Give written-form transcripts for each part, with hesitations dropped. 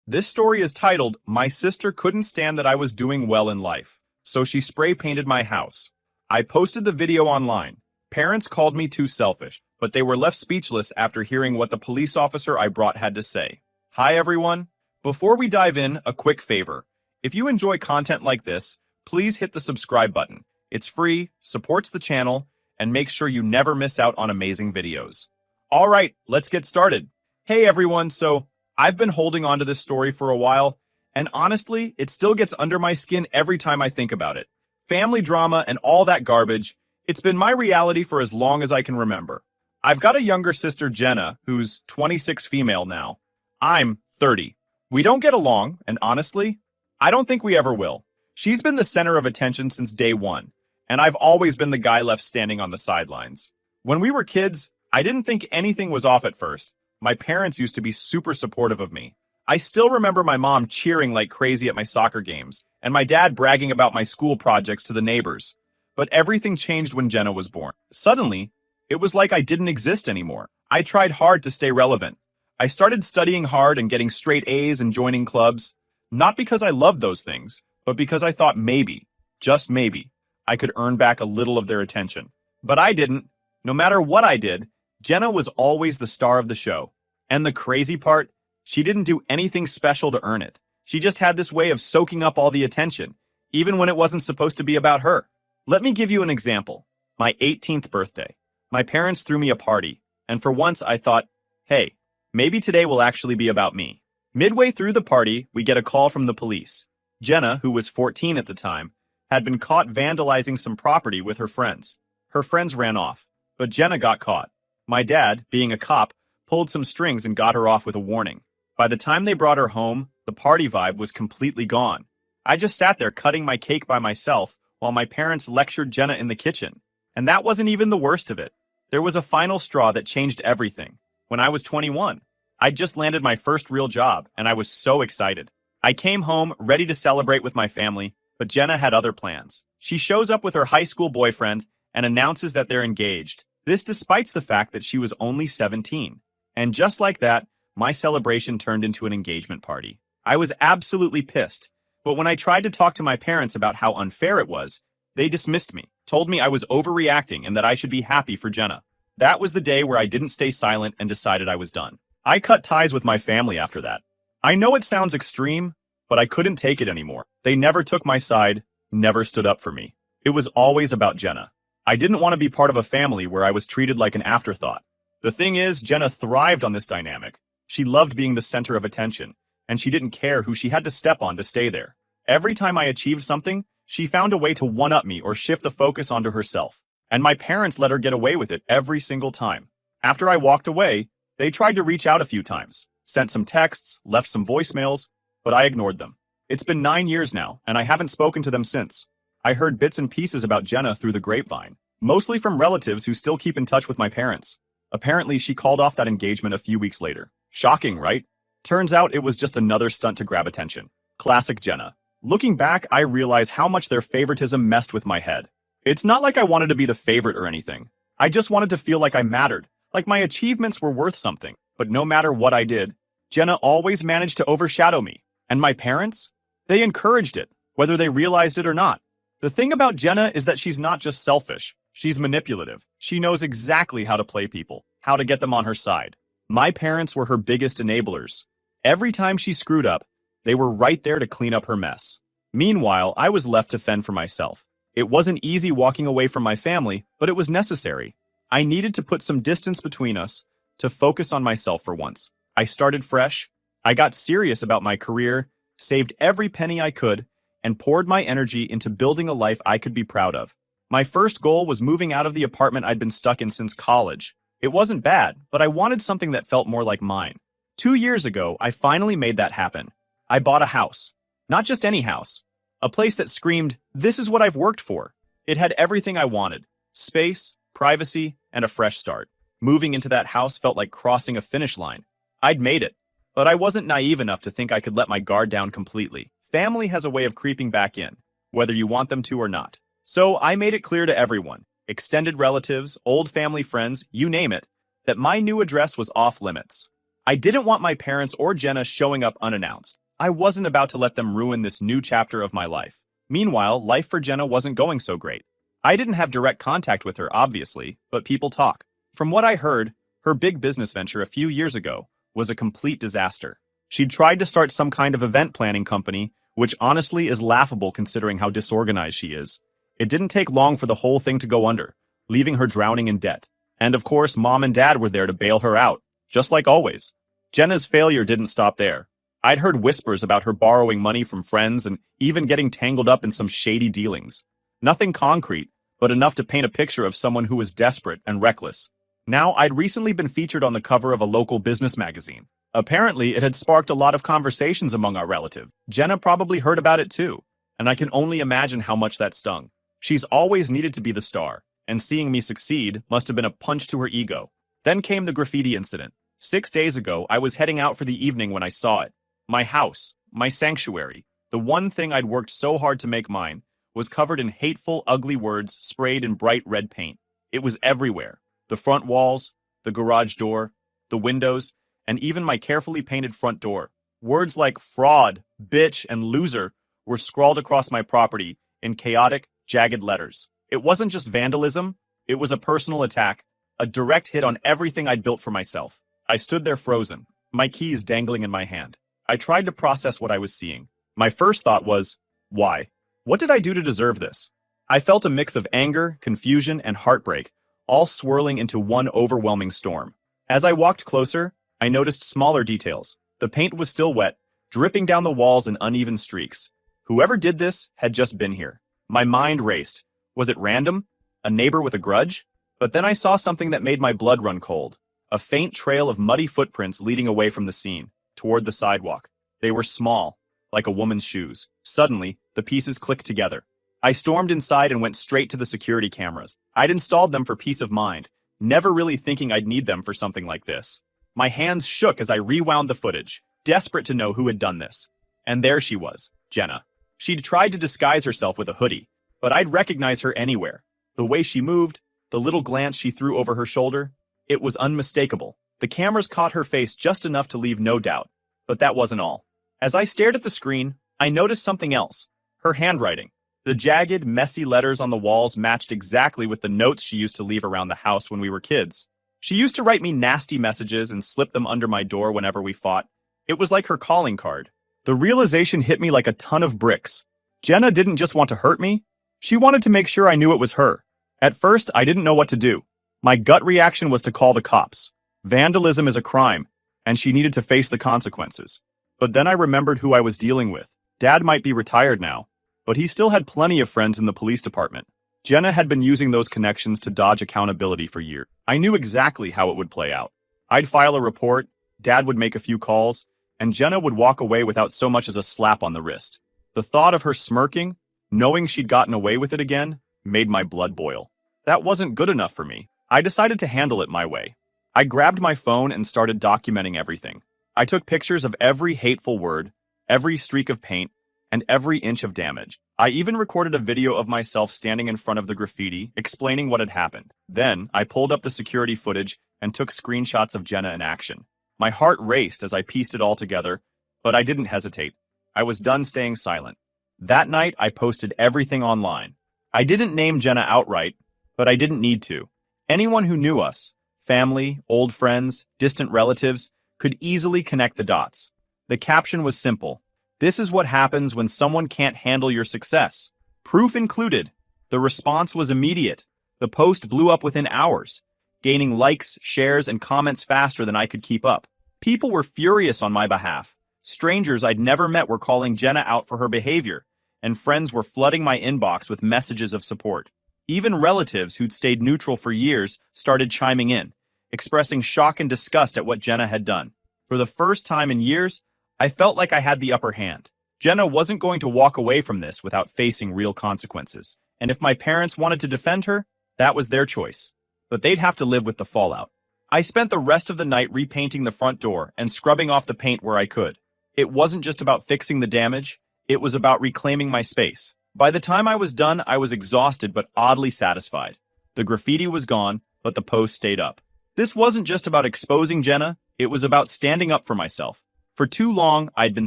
This story is titled, My Sister Couldn't Stand That I Was Doing Well in Life, so she spray painted my house. I posted the video online. Parents called me too selfish, but they were left speechless after hearing what the police officer I brought had to say. Hi everyone. Before we dive in, a quick favor. If you enjoy content like this, please hit the subscribe button. It's free, supports the channel, and makes sure you never miss out on amazing videos. All right, let's get started. Hey everyone, so I've been holding on to this story for a while, and honestly, it still gets under my skin every time I think about it. Family drama and all that garbage, it's been my reality for as long as I can remember. I've got a younger sister, Jenna, who's 26 female now. I'm 30. We don't get along, and honestly, I don't think we ever will. She's been the center of attention since day one, and I've always been the guy left standing on the sidelines. When we were kids, I didn't think anything was off at first. My parents used to be super supportive of me. I still remember my mom cheering like crazy at my soccer games, and my dad bragging about my school projects to the neighbors. But everything changed when Jenna was born. Suddenly, it was like I didn't exist anymore. I tried hard to stay relevant. I started studying hard and getting straight A's and joining clubs, not because I loved those things, but because I thought maybe, just maybe, I could earn back a little of their attention. But I didn't. No matter what I did, Jenna was always the star of the show. And the crazy part, she didn't do anything special to earn it. She just had this way of soaking up all the attention, even when it wasn't supposed to be about her. Let me give you an example. My 18th birthday. My parents threw me a party, and for once I thought, hey, maybe today will actually be about me. Midway through the party, we get a call from the police. Jenna, who was 14 at the time, had been caught vandalizing some property with her friends. Her friends ran off, but Jenna got caught. My dad, being a cop, pulled some strings and got her off with a warning. By the time they brought her home, the party vibe was completely gone. I just sat there cutting my cake by myself while my parents lectured Jenna in the kitchen. And that wasn't even the worst of it. There was a final straw that changed everything. When I was 21, I'd just landed my first real job, and I was so excited. I came home ready to celebrate with my family, but Jenna had other plans. She shows up with her high school boyfriend and announces that they're engaged. This despite the fact that she was only 17. And just like that, my celebration turned into an engagement party. I was absolutely pissed, but when I tried to talk to my parents about how unfair it was, they dismissed me, told me I was overreacting and that I should be happy for Jenna. That was the day where I didn't stay silent and decided I was done. I cut ties with my family after that. I know it sounds extreme, but I couldn't take it anymore. They never took my side, never stood up for me. It was always about Jenna. I didn't want to be part of a family where I was treated like an afterthought. The thing is, Jenna thrived on this dynamic. She loved being the center of attention, and she didn't care who she had to step on to stay there. Every time I achieved something, she found a way to one-up me or shift the focus onto herself. And my parents let her get away with it every single time. After I walked away, they tried to reach out a few times, sent some texts, left some voicemails, but I ignored them. It's been 9 years now, and I haven't spoken to them since. I heard bits and pieces about Jenna through the grapevine, mostly from relatives who still keep in touch with my parents. Apparently, she called off that engagement a few weeks later. Shocking, right? Turns out it was just another stunt to grab attention. Classic Jenna. Looking back, I realize how much their favoritism messed with my head. It's not like I wanted to be the favorite or anything. I just wanted to feel like I mattered, like my achievements were worth something. But no matter what I did, Jenna always managed to overshadow me. And my parents? They encouraged it, whether they realized it or not. The thing about Jenna is that she's not just selfish. She's manipulative. She knows exactly how to play people, how to get them on her side. My parents were her biggest enablers. Every time she screwed up, they were right there to clean up her mess. Meanwhile, I was left to fend for myself. It wasn't easy walking away from my family, but it was necessary. I needed to put some distance between us, to focus on myself for once. I started fresh. I got serious about my career, saved every penny I could, and poured my energy into building a life I could be proud of. My first goal was moving out of the apartment I'd been stuck in since college. It wasn't bad, but I wanted something that felt more like mine. 2 years ago, I finally made that happen. I bought a house. Not just any house. A place that screamed, this is what I've worked for. It had everything I wanted. Space, privacy, and a fresh start. Moving into that house felt like crossing a finish line. I'd made it, but I wasn't naive enough to think I could let my guard down completely. Family has a way of creeping back in, whether you want them to or not. So I made it clear to everyone, extended relatives, old family friends, you name it, that my new address was off limits. I didn't want my parents or Jenna showing up unannounced. I wasn't about to let them ruin this new chapter of my life. Meanwhile, life for Jenna wasn't going so great. I didn't have direct contact with her, obviously, but people talk. From what I heard, her big business venture a few years ago was a complete disaster. She'd tried to start some kind of event planning company, which honestly is laughable considering how disorganized she is. It didn't take long for the whole thing to go under, leaving her drowning in debt. And of course, Mom and Dad were there to bail her out, just like always. Jenna's failure didn't stop there. I'd heard whispers about her borrowing money from friends and even getting tangled up in some shady dealings. Nothing concrete, but enough to paint a picture of someone who was desperate and reckless. Now, I'd recently been featured on the cover of a local business magazine. Apparently, it had sparked a lot of conversations among our relatives. Jenna probably heard about it too, and I can only imagine how much that stung. She's always needed to be the star, and seeing me succeed must have been a punch to her ego. Then came the graffiti incident. 6 days ago, I was heading out for the evening when I saw it. My house, my sanctuary, the one thing I'd worked so hard to make mine, was covered in hateful, ugly words sprayed in bright red paint. It was everywhere. The front walls, the garage door, the windows, and even my carefully painted front door. Words like fraud, bitch, and loser were scrawled across my property in chaotic, jagged letters. It wasn't just vandalism, it was a personal attack, a direct hit on everything I'd built for myself. I stood there frozen, my keys dangling in my hand. I tried to process what I was seeing. My first thought was, why? What did I do to deserve this? I felt a mix of anger, confusion, and heartbreak, all swirling into one overwhelming storm. As I walked closer, I noticed smaller details. The paint was still wet, dripping down the walls in uneven streaks. Whoever did this had just been here. My mind raced. Was it random? A neighbor with a grudge? But then I saw something that made my blood run cold. A faint trail of muddy footprints leading away from the scene, toward the sidewalk. They were small, like a woman's shoes. Suddenly, the pieces clicked together. I stormed inside and went straight to the security cameras. I'd installed them for peace of mind, never really thinking I'd need them for something like this. My hands shook as I rewound the footage, desperate to know who had done this. And there she was, Jenna. She'd tried to disguise herself with a hoodie, but I'd recognize her anywhere. The way she moved, the little glance she threw over her shoulder, it was unmistakable. The cameras caught her face just enough to leave no doubt, but that wasn't all. As I stared at the screen, I noticed something else. Her handwriting. The jagged, messy letters on the walls matched exactly with the notes she used to leave around the house when we were kids. She used to write me nasty messages and slip them under my door whenever we fought. It was like her calling card. The realization hit me like a ton of bricks. Jenna didn't just want to hurt me. She wanted to make sure I knew it was her. At first, I didn't know what to do. My gut reaction was to call the cops. Vandalism is a crime, and she needed to face the consequences. But then I remembered who I was dealing with. Dad might be retired now, but he still had plenty of friends in the police department. Jenna had been using those connections to dodge accountability for years. I knew exactly how it would play out. I'd file a report, Dad would make a few calls, and Jenna would walk away without so much as a slap on the wrist. The thought of her smirking, knowing she'd gotten away with it again, made my blood boil. That wasn't good enough for me. I decided to handle it my way. I grabbed my phone and started documenting everything. I took pictures of every hateful word, every streak of paint, and every inch of damage. I even recorded a video of myself standing in front of the graffiti, explaining what had happened. Then, I pulled up the security footage and took screenshots of Jenna in action. My heart raced as I pieced it all together, but I didn't hesitate. I was done staying silent. That night, I posted everything online. I didn't name Jenna outright, but I didn't need to. Anyone who knew us, family, old friends, distant relatives, could easily connect the dots. The caption was simple. This is what happens when someone can't handle your success. Proof included. The response was immediate. The post blew up within hours, gaining likes, shares, and comments faster than I could keep up. People were furious on my behalf. Strangers I'd never met were calling Jenna out for her behavior, and friends were flooding my inbox with messages of support. Even relatives who'd stayed neutral for years started chiming in, expressing shock and disgust at what Jenna had done. For the first time in years, I felt like I had the upper hand. Jenna wasn't going to walk away from this without facing real consequences. And if my parents wanted to defend her, that was their choice. But they'd have to live with the fallout. I spent the rest of the night repainting the front door and scrubbing off the paint where I could. It wasn't just about fixing the damage, it was about reclaiming my space. By the time I was done, I was exhausted but oddly satisfied. The graffiti was gone, but the post stayed up. This wasn't just about exposing Jenna, It was about standing up for myself. For too long, I'd been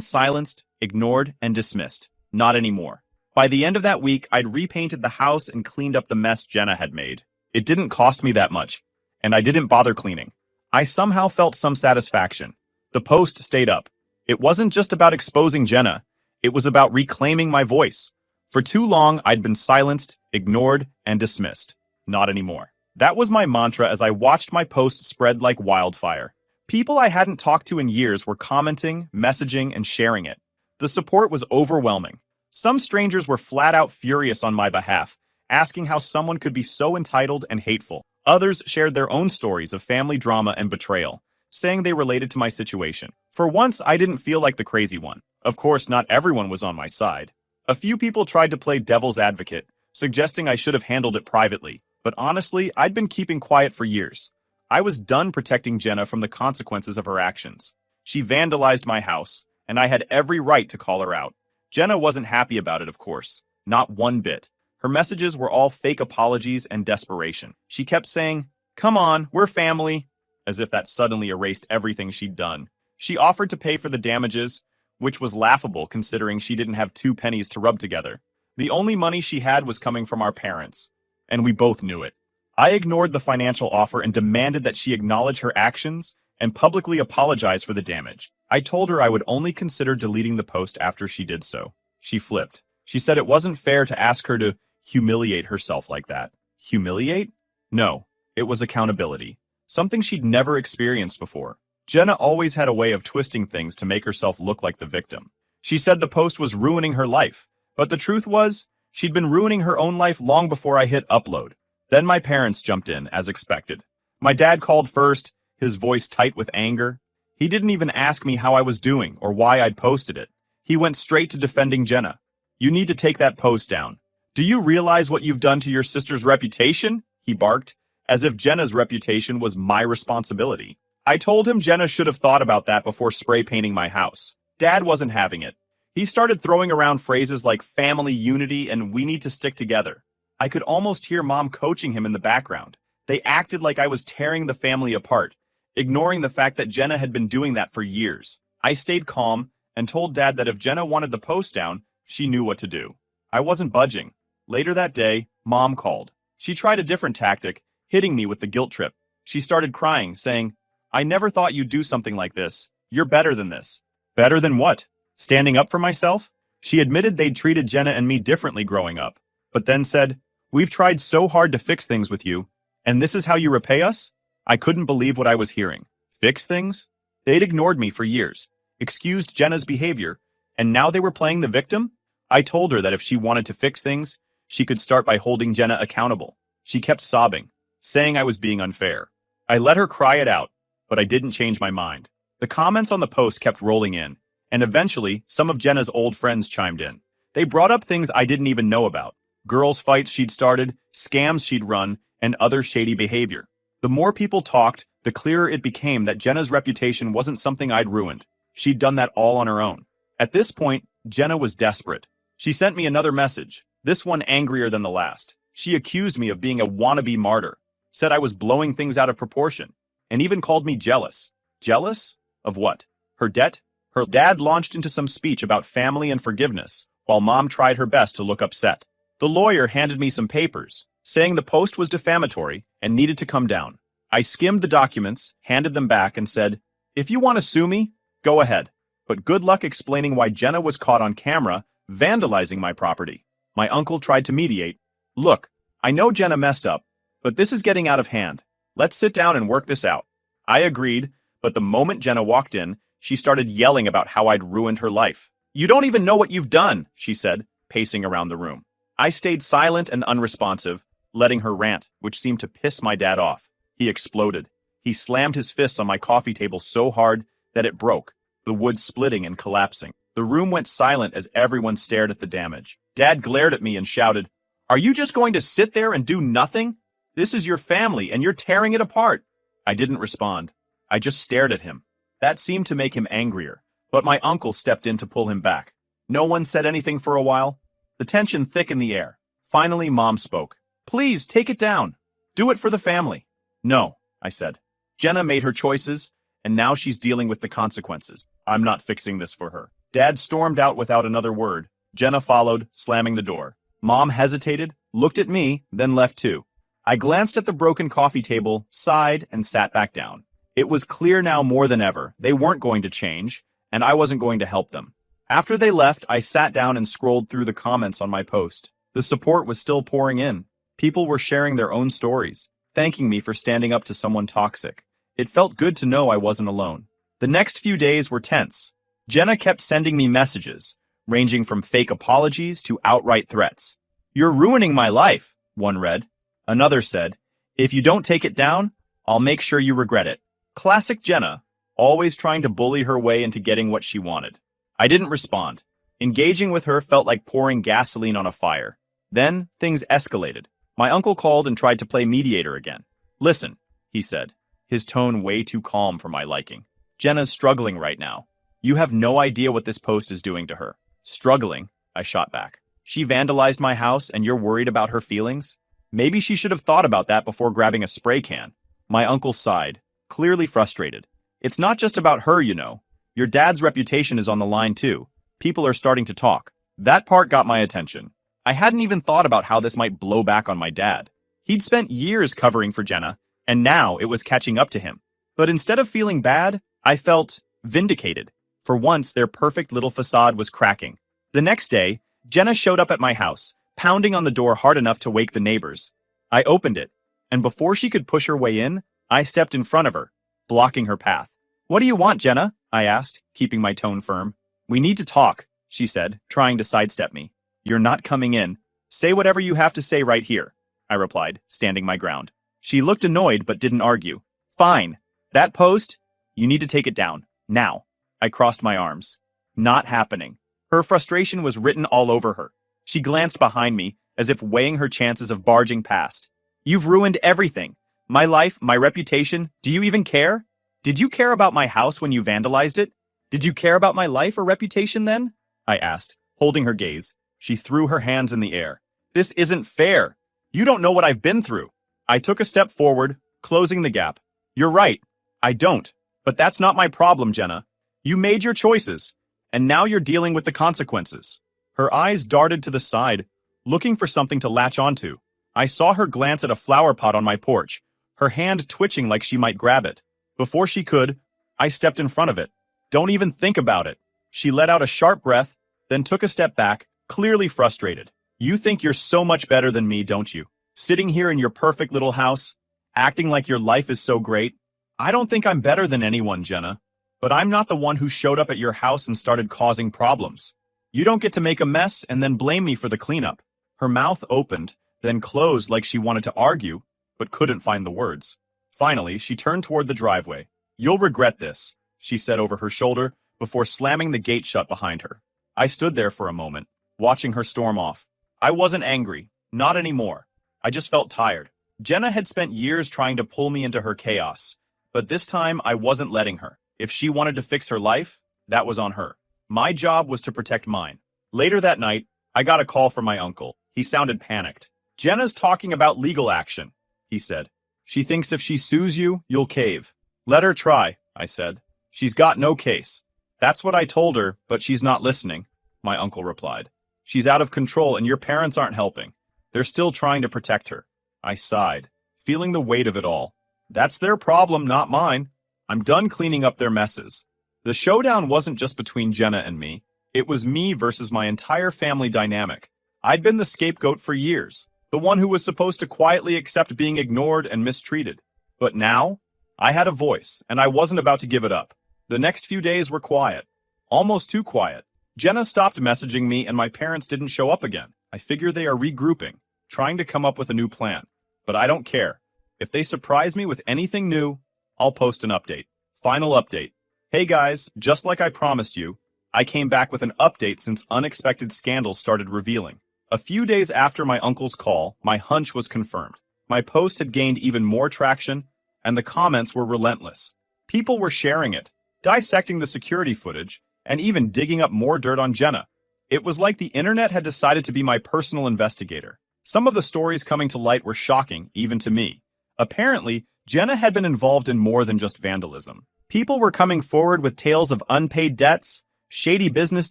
silenced, ignored, and dismissed. Not anymore. By the end of that week, I'd repainted the house and cleaned up the mess Jenna had made. It didn't cost me that much, and I didn't bother cleaning. I somehow felt some satisfaction. The post stayed up. It wasn't just about exposing Jenna. It was about reclaiming my voice. For too long, I'd been silenced, ignored, and dismissed. Not anymore. That was my mantra as I watched my post spread like wildfire. People I hadn't talked to in years were commenting, messaging, and sharing it. The support was overwhelming. Some strangers were flat out furious on my behalf, asking how someone could be so entitled and hateful. Others shared their own stories of family drama and betrayal, saying they related to my situation. For once, I didn't feel like the crazy one. Of course, not everyone was on my side. A few people tried to play devil's advocate, suggesting I should have handled it privately. But honestly, I'd been keeping quiet for years. I was done protecting Jenna from the consequences of her actions. She vandalized my house, and I had every right to call her out. Jenna wasn't happy about it, of course. Not one bit. Her messages were all fake apologies and desperation. She kept saying, "Come on, we're family," as if that suddenly erased everything she'd done. She offered to pay for the damages, which was laughable considering she didn't have 2 pennies to rub together. The only money she had was coming from our parents, and we both knew it. I ignored the financial offer and demanded that she acknowledge her actions and publicly apologize for the damage. I told her I would only consider deleting the post after she did so. She flipped. She said it wasn't fair to ask her to humiliate herself like that. Humiliate? No, it was accountability. Something she'd never experienced before. Jenna always had a way of twisting things to make herself look like the victim. She said the post was ruining her life, but the truth was, she'd been ruining her own life long before I hit upload. Then my parents jumped in, as expected. My dad called first, his voice tight with anger. He didn't even ask me how I was doing or why I'd posted it. He went straight to defending Jenna. "You need to take that post down. Do you realize what you've done to your sister's reputation?" he barked, as if Jenna's reputation was my responsibility. I told him Jenna should have thought about that before spray painting my house. Dad wasn't having it. He started throwing around phrases like family unity and we need to stick together. I could almost hear Mom coaching him in the background. They acted like I was tearing the family apart, ignoring the fact that Jenna had been doing that for years. I stayed calm and told Dad that if Jenna wanted the post down, she knew what to do. I wasn't budging. Later that day, Mom called. She tried a different tactic, hitting me with the guilt trip. She started crying, saying, "I never thought you'd do something like this. You're better than this." Better than what? Standing up for myself? She admitted they'd treated Jenna and me differently growing up, but then said, "We've tried so hard to fix things with you, and this is how you repay us?" I couldn't believe what I was hearing. Fix things? They'd ignored me for years, excused Jenna's behavior, and now they were playing the victim? I told her that if she wanted to fix things, she could start by holding Jenna accountable. She kept sobbing, saying I was being unfair. I let her cry it out, but I didn't change my mind. The comments on the post kept rolling in, and eventually, some of Jenna's old friends chimed in. They brought up things I didn't even know about. Girls' fights she'd started, scams she'd run, and other shady behavior. The more people talked, the clearer it became that Jenna's reputation wasn't something I'd ruined. She'd done that all on her own. At this point, Jenna was desperate. She sent me another message, this one angrier than the last. She accused me of being a wannabe martyr, said I was blowing things out of proportion, and even called me jealous. Jealous? Of what? Her debt? Her dad launched into some speech about family and forgiveness, while Mom tried her best to look upset. The lawyer handed me some papers, saying the post was defamatory and needed to come down. I skimmed the documents, handed them back, and said, "If you want to sue me, go ahead. But good luck explaining why Jenna was caught on camera vandalizing my property." My uncle tried to mediate. "Look, I know Jenna messed up, but this is getting out of hand. Let's sit down and work this out." I agreed, but the moment Jenna walked in, she started yelling about how I'd ruined her life. "You don't even know what you've done," she said, pacing around the room. I stayed silent and unresponsive, letting her rant, which seemed to piss my dad off. He exploded. He slammed his fists on my coffee table so hard that it broke, the wood splitting and collapsing. The room went silent as everyone stared at the damage. Dad glared at me and shouted, "Are you just going to sit there and do nothing? This is your family and you're tearing it apart." I didn't respond. I just stared at him. That seemed to make him angrier, but my uncle stepped in to pull him back. No one said anything for a while. The tension thick in the air. Finally, Mom spoke. "Please, take it down. Do it for the family." "No," I said. "Jenna made her choices, and now she's dealing with the consequences. I'm not fixing this for her. Dad stormed out without another word. Jenna followed, slamming the door. Mom hesitated, looked at me, then left too. I glanced at the broken coffee table, sighed, and sat back down. It was clear now more than ever they weren't going to change, and I wasn't going to help them. After they left, I sat down and scrolled through the comments on my post. The support was still pouring in. People were sharing their own stories, thanking me for standing up to someone toxic. It felt good to know I wasn't alone. The next few days were tense. Jenna kept sending me messages, ranging from fake apologies to outright threats. "You're ruining my life," one read. Another said, "If you don't take it down, I'll make sure you regret it." Classic Jenna, always trying to bully her way into getting what she wanted. I didn't respond. Engaging with her felt like pouring gasoline on a fire. Then, things escalated. My uncle called and tried to play mediator again. "Listen," he said, his tone way too calm for my liking. "Jenna's struggling right now. You have no idea what this post is doing to her." "Struggling?" I shot back. "She vandalized my house and you're worried about her feelings? Maybe she should have thought about that before grabbing a spray can." My uncle sighed, clearly frustrated. "It's not just about her, you know. Your dad's reputation is on the line too. People are starting to talk." That part got my attention. I hadn't even thought about how this might blow back on my dad. He'd spent years covering for Jenna, and now it was catching up to him. But instead of feeling bad, I felt vindicated. For once, their perfect little facade was cracking. The next day, Jenna showed up at my house, pounding on the door hard enough to wake the neighbors. I opened it, and before she could push her way in, I stepped in front of her, blocking her path. "What do you want, Jenna?" I asked, keeping my tone firm. "We need to talk," she said, trying to sidestep me. "You're not coming in. Say whatever you have to say right here," I replied, standing my ground. She looked annoyed but didn't argue. "Fine. That post, you need to take it down. Now." I crossed my arms. Not happening. Her frustration was written all over her. She glanced behind me, as if weighing her chances of barging past. "You've ruined everything. My life, my reputation. Do you even care? Did you care about my house when you vandalized it? Did you care about my life or reputation then?" I asked, holding her gaze. She threw her hands in the air. "This isn't fair. You don't know what I've been through." I took a step forward, closing the gap. "You're right. I don't. But that's not my problem, Jenna. You made your choices, and now you're dealing with the consequences." Her eyes darted to the side, looking for something to latch onto. I saw her glance at a flower pot on my porch, her hand twitching like she might grab it. Before she could, I stepped in front of it. "Don't even think about it." She let out a sharp breath, then took a step back, clearly frustrated. "You think you're so much better than me, don't you? Sitting here in your perfect little house, acting like your life is so great. I don't think I'm better than anyone, Jenna. But I'm not the one who showed up at your house and started causing problems. You don't get to make a mess and then blame me for the cleanup." Her mouth opened, then closed like she wanted to argue, but couldn't find the words. Finally, she turned toward the driveway. "You'll regret this," she said over her shoulder, before slamming the gate shut behind her. I stood there for a moment, watching her storm off. I wasn't angry, not anymore. I just felt tired. Jenna had spent years trying to pull me into her chaos, but this time I wasn't letting her. If she wanted to fix her life, that was on her. My job was to protect mine. Later that night, I got a call from my uncle. He sounded panicked. "Jenna's talking about legal action," he said. "She thinks if she sues you, you'll cave." "Let her try," I said. "She's got no case." "That's what I told her, but she's not listening," my uncle replied. "She's out of control and your parents aren't helping. They're still trying to protect her." I sighed, feeling the weight of it all. That's their problem, not mine. I'm done cleaning up their messes. The showdown wasn't just between Jenna and me. It was me versus my entire family dynamic. I'd been the scapegoat for years, the one who was supposed to quietly accept being ignored and mistreated. But now, I had a voice, and I wasn't about to give it up. The next few days were quiet. Almost too quiet. Jenna stopped messaging me and my parents didn't show up again. I figure they are regrouping, trying to come up with a new plan. But I don't care. If they surprise me with anything new, I'll post an update. Final update. Hey guys, just like I promised you, I came back with an update since unexpected scandals started revealing. A few days after my uncle's call, my hunch was confirmed. My post had gained even more traction, and the comments were relentless. People were sharing it, dissecting the security footage, and even digging up more dirt on Jenna. It was like the internet had decided to be my personal investigator. Some of the stories coming to light were shocking, even to me. Apparently, Jenna had been involved in more than just vandalism. People were coming forward with tales of unpaid debts, shady business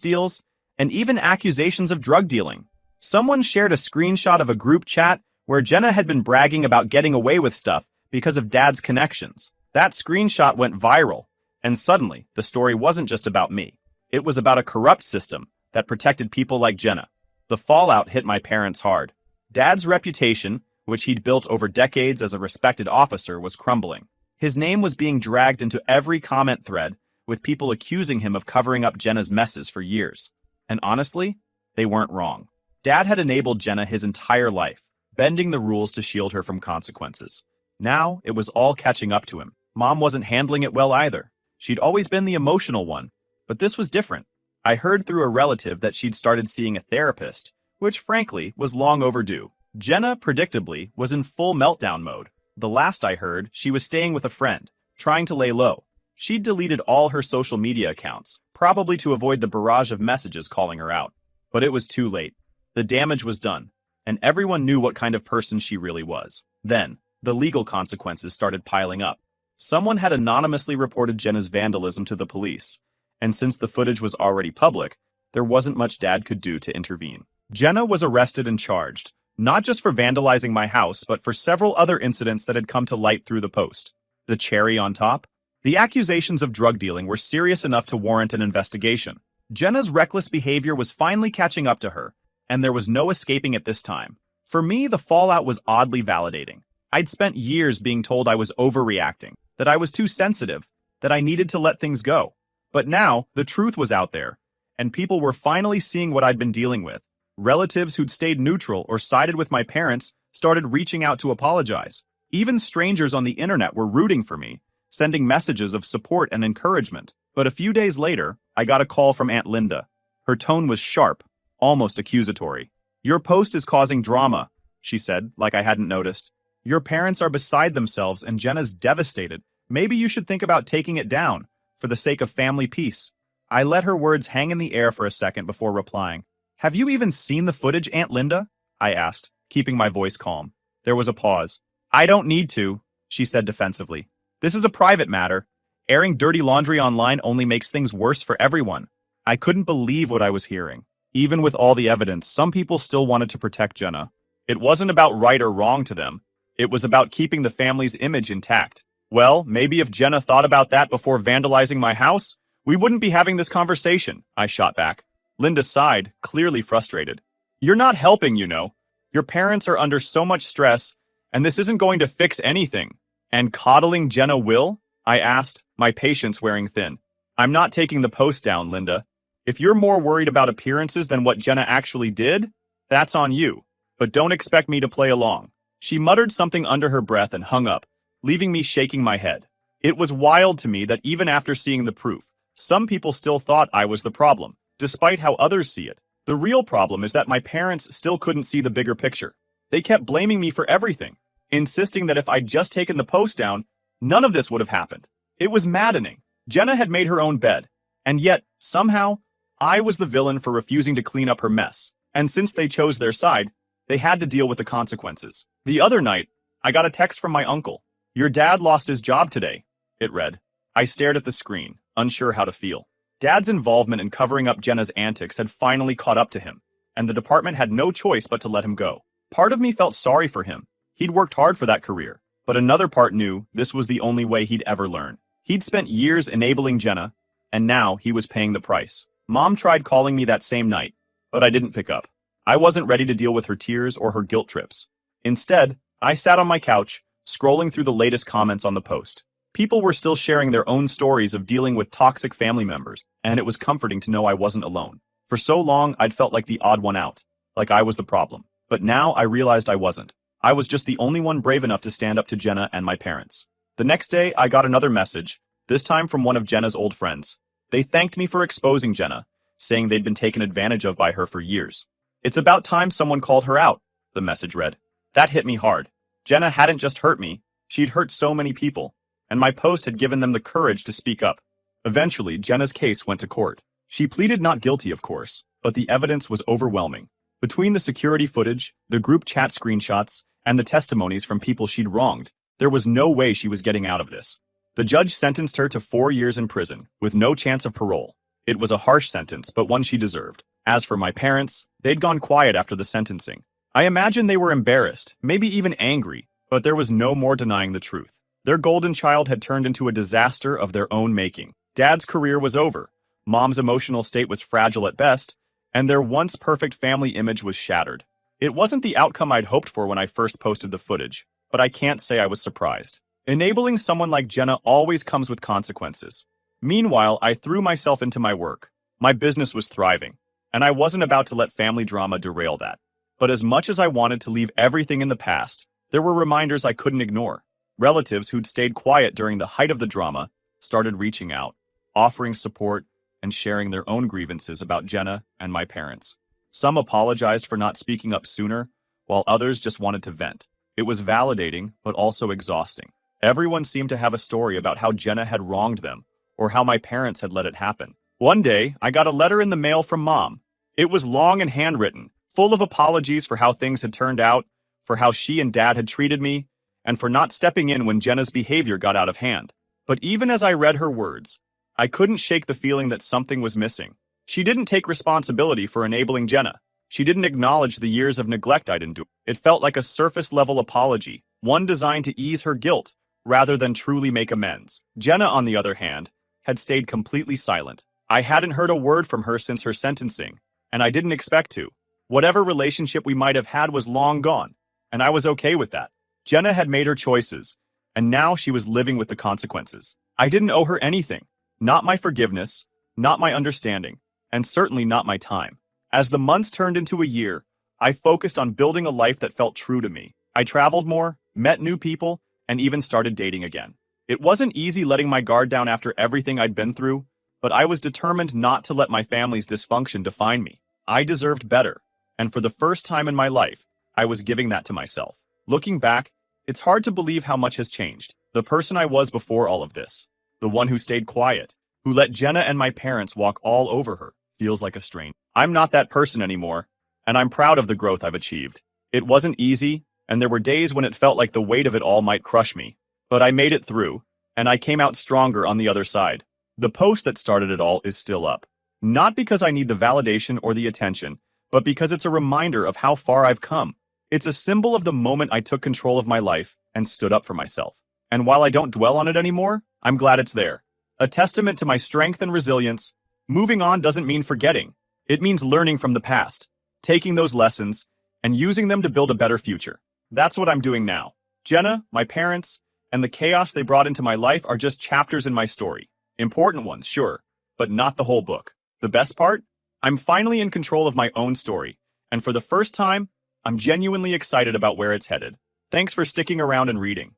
deals, and even accusations of drug dealing. Someone shared a screenshot of a group chat where Jenna had been bragging about getting away with stuff because of Dad's connections. That screenshot went viral, and suddenly, the story wasn't just about me. It was about a corrupt system that protected people like Jenna. The fallout hit my parents hard. Dad's reputation, which he'd built over decades as a respected officer, was crumbling. His name was being dragged into every comment thread, with people accusing him of covering up Jenna's messes for years. And honestly, they weren't wrong. Dad had enabled Jenna his entire life, bending the rules to shield her from consequences. Now, it was all catching up to him. Mom wasn't handling it well either. She'd always been the emotional one, but this was different. I heard through a relative that she'd started seeing a therapist, which frankly was long overdue. Jenna, predictably, was in full meltdown mode. The last I heard, she was staying with a friend, trying to lay low. She'd deleted all her social media accounts, probably to avoid the barrage of messages calling her out. But it was too late. The damage was done, and everyone knew what kind of person she really was. Then, the legal consequences started piling up. Someone had anonymously reported Jenna's vandalism to the police, and since the footage was already public, there wasn't much Dad could do to intervene. Jenna was arrested and charged, not just for vandalizing my house, but for several other incidents that had come to light through the post. The cherry on top? The accusations of drug dealing were serious enough to warrant an investigation. Jenna's reckless behavior was finally catching up to her, and there was no escaping it this time. For me, the fallout was oddly validating. I'd spent years being told I was overreacting, that I was too sensitive, that I needed to let things go. But now, the truth was out there, and people were finally seeing what I'd been dealing with. Relatives who'd stayed neutral or sided with my parents started reaching out to apologize. Even strangers on the internet were rooting for me, sending messages of support and encouragement. But a few days later, I got a call from Aunt Linda. Her tone was sharp, almost accusatory. "Your post is causing drama," she said, like I hadn't noticed. "Your parents are beside themselves and Jenna's devastated. Maybe you should think about taking it down, for the sake of family peace." I let her words hang in the air for a second before replying. "Have you even seen the footage, Aunt Linda?" I asked, keeping my voice calm. There was a pause. "I don't need to," she said defensively. "This is a private matter. Airing dirty laundry online only makes things worse for everyone." I couldn't believe what I was hearing. Even with all the evidence, some people still wanted to protect Jenna. It wasn't about right or wrong to them. It was about keeping the family's image intact. Well, maybe if Jenna thought about that before vandalizing my house, we wouldn't be having this conversation, I shot back. Linda sighed, clearly frustrated. "You're not helping, you know. Your parents are under so much stress, and this isn't going to fix anything." "And coddling Jenna will?" I asked, my patience wearing thin. "I'm not taking the post down, Linda. If you're more worried about appearances than what Jenna actually did, that's on you. But don't expect me to play along." She muttered something under her breath and hung up, leaving me shaking my head. It was wild to me that even after seeing the proof, some people still thought I was the problem, despite how others see it. The real problem is that my parents still couldn't see the bigger picture. They kept blaming me for everything, insisting that if I'd just taken the post down, none of this would have happened. It was maddening. Jenna had made her own bed, and yet, somehow, I was the villain for refusing to clean up her mess. And since they chose their side, they had to deal with the consequences. The other night, I got a text from my uncle. "Your dad lost his job today," it read. I stared at the screen, unsure how to feel. Dad's involvement in covering up Jenna's antics had finally caught up to him, and the department had no choice but to let him go. Part of me felt sorry for him. He'd worked hard for that career, but another part knew this was the only way he'd ever learn. He'd spent years enabling Jenna, and now he was paying the price. Mom tried calling me that same night, but I didn't pick up. I wasn't ready to deal with her tears or her guilt trips. Instead, I sat on my couch, scrolling through the latest comments on the post. People were still sharing their own stories of dealing with toxic family members, and it was comforting to know I wasn't alone. For so long, I'd felt like the odd one out, like I was the problem. But now I realized I wasn't. I was just the only one brave enough to stand up to Jenna and my parents. The next day, I got another message, this time from one of Jenna's old friends. They thanked me for exposing Jenna, saying they'd been taken advantage of by her for years. "It's about time someone called her out," the message read. That hit me hard. Jenna hadn't just hurt me, she'd hurt so many people, and my post had given them the courage to speak up. Eventually, Jenna's case went to court. She pleaded not guilty, of course, but the evidence was overwhelming. Between the security footage, the group chat screenshots, and the testimonies from people she'd wronged, there was no way she was getting out of this. The judge sentenced her to 4 years in prison, with no chance of parole. It was a harsh sentence, but one she deserved. As for my parents, they'd gone quiet after the sentencing. I imagine they were embarrassed, maybe even angry, but there was no more denying the truth. Their golden child had turned into a disaster of their own making. Dad's career was over, Mom's emotional state was fragile at best, and their once perfect family image was shattered. It wasn't the outcome I'd hoped for when I first posted the footage, but I can't say I was surprised. Enabling someone like Jenna always comes with consequences. Meanwhile, I threw myself into my work. My business was thriving, and I wasn't about to let family drama derail that. But as much as I wanted to leave everything in the past, there were reminders I couldn't ignore. Relatives who'd stayed quiet during the height of the drama started reaching out, offering support, and sharing their own grievances about Jenna and my parents. Some apologized for not speaking up sooner, while others just wanted to vent. It was validating, but also exhausting. Everyone seemed to have a story about how Jenna had wronged them, or how my parents had let it happen. One day, I got a letter in the mail from Mom. It was long and handwritten, full of apologies for how things had turned out, for how she and Dad had treated me, and for not stepping in when Jenna's behavior got out of hand. But even as I read her words, I couldn't shake the feeling that something was missing. She didn't take responsibility for enabling Jenna. She didn't acknowledge the years of neglect I'd endured. It felt like a surface-level apology, one designed to ease her guilt, rather than truly make amends. Jenna, on the other hand, had stayed completely silent. I hadn't heard a word from her since her sentencing, and I didn't expect to. Whatever relationship we might have had was long gone, and I was okay with that. Jenna had made her choices, and now she was living with the consequences. I didn't owe her anything. Not my forgiveness, not my understanding, and certainly not my time. As the months turned into a year, I focused on building a life that felt true to me. I traveled more, met new people, and even started dating again. It wasn't easy letting my guard down after everything I'd been through, but I was determined not to let my family's dysfunction define me. I deserved better, and for the first time in my life, I was giving that to myself. Looking back, it's hard to believe how much has changed. The person I was before all of this, the one who stayed quiet, who let Jenna and my parents walk all over her, feels like a stranger. I'm not that person anymore, and I'm proud of the growth I've achieved. It wasn't easy, and there were days when it felt like the weight of it all might crush me. But I made it through, and I came out stronger on the other side. The post that started it all is still up. Not because I need the validation or the attention, but because it's a reminder of how far I've come. It's a symbol of the moment I took control of my life and stood up for myself. And while I don't dwell on it anymore, I'm glad it's there. A testament to my strength and resilience. Moving on doesn't mean forgetting. It means learning from the past, taking those lessons, and using them to build a better future. That's what I'm doing now. Jenna, my parents, and the chaos they brought into my life are just chapters in my story. Important ones, sure, but not the whole book. The best part? I'm finally in control of my own story, and for the first time, I'm genuinely excited about where it's headed. Thanks for sticking around and reading.